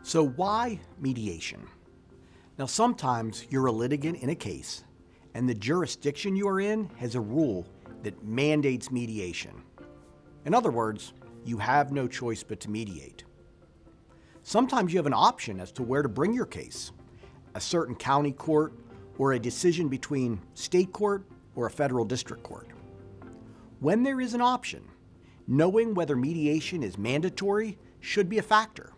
So why mediation? Now, sometimes you're a litigant in a case, and the jurisdiction you are in has a rule that mandates mediation. In other words, you have no choice but to mediate. Sometimes you have an option as to where to bring your case, a certain county court, or a decision between state court or a federal district court. When there is an option, knowing whether mediation is mandatory should be a factor.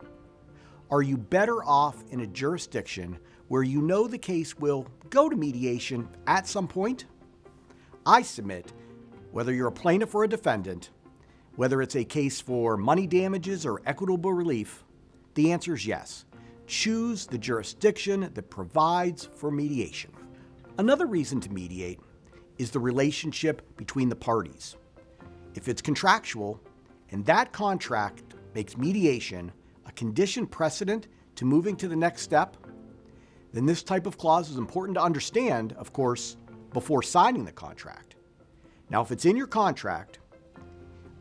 Are you better off in a jurisdiction where you know the case will go to mediation at some point? I submit, whether you're a plaintiff or a defendant, whether it's a case for money damages or equitable relief, the answer is yes. Choose the jurisdiction that provides for mediation. Another reason to mediate is the relationship between the parties. If it's contractual, and that contract makes mediation a condition precedent to moving to the next step, then this type of clause is important to understand, of course, before signing the contract. Now, if it's in your contract,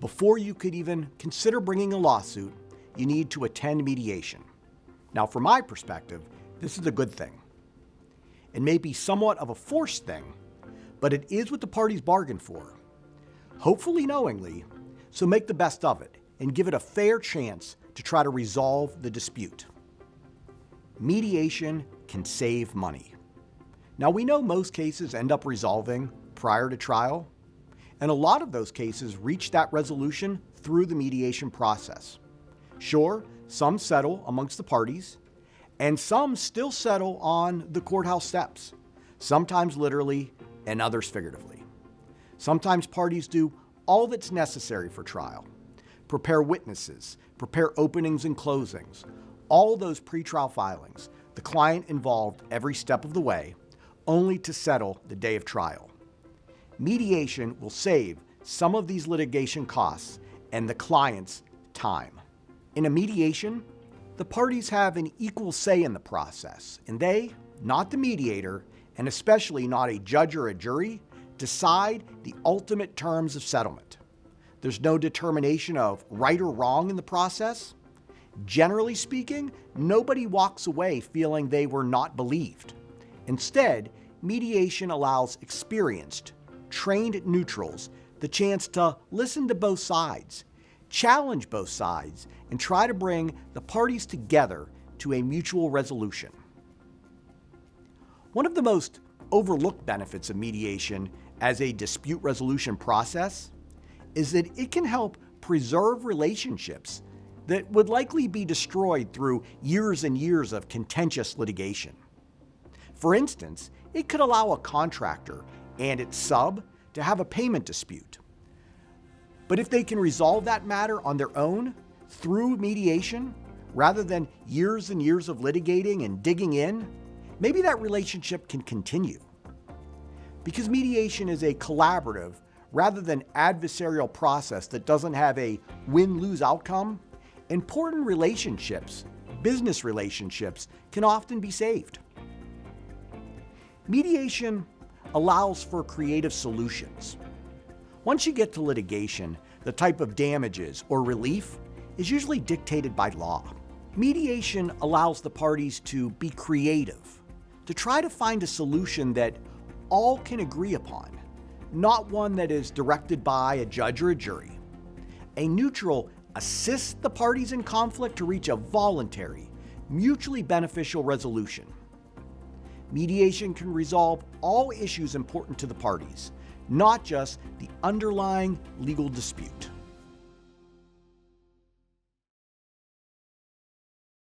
before you could even consider bringing a lawsuit, you need to attend mediation. Now, from my perspective, this is a good thing. It may be somewhat of a forced thing, but it is what the parties bargained for, hopefully knowingly, so make the best of it and give it a fair chance to try to resolve the dispute. Mediation can save money. Now, we know most cases end up resolving prior to trial, and a lot of those cases reach that resolution through the mediation process. Sure, some settle amongst the parties, and some still settle on the courthouse steps, sometimes literally and others figuratively. Sometimes parties do all that's necessary for trial, prepare witnesses, prepare openings and closings, all those pretrial filings, the client involved every step of the way, only to settle the day of trial. Mediation will save some of these litigation costs and the client's time. In a mediation, the parties have an equal say in the process, and they, not the mediator, and especially not a judge or a jury, decide the ultimate terms of settlement. There's no determination of right or wrong in the process. Generally speaking, nobody walks away feeling they were not believed. Instead, mediation allows experienced, trained neutrals the chance to listen to both sides, challenge both sides, and try to bring the parties together to a mutual resolution. One of the most overlooked benefits of mediation as a dispute resolution process is that it can help preserve relationships that would likely be destroyed through years and years of contentious litigation. For instance, it could allow a contractor and its sub to have a payment dispute. But if they can resolve that matter on their own through mediation, rather than years and years of litigating and digging in, maybe that relationship can continue. Because mediation is a collaborative rather than adversarial process that doesn't have a win-lose outcome, important relationships, business relationships, can often be saved. Mediation allows for creative solutions. Once you get to litigation, the type of damages or relief is usually dictated by law. Mediation allows the parties to be creative, to try to find a solution that all can agree upon, not one that is directed by a judge or a jury. A neutral assists the parties in conflict to reach a voluntary, mutually beneficial resolution. Mediation can resolve all issues important to the parties, not just the underlying legal dispute.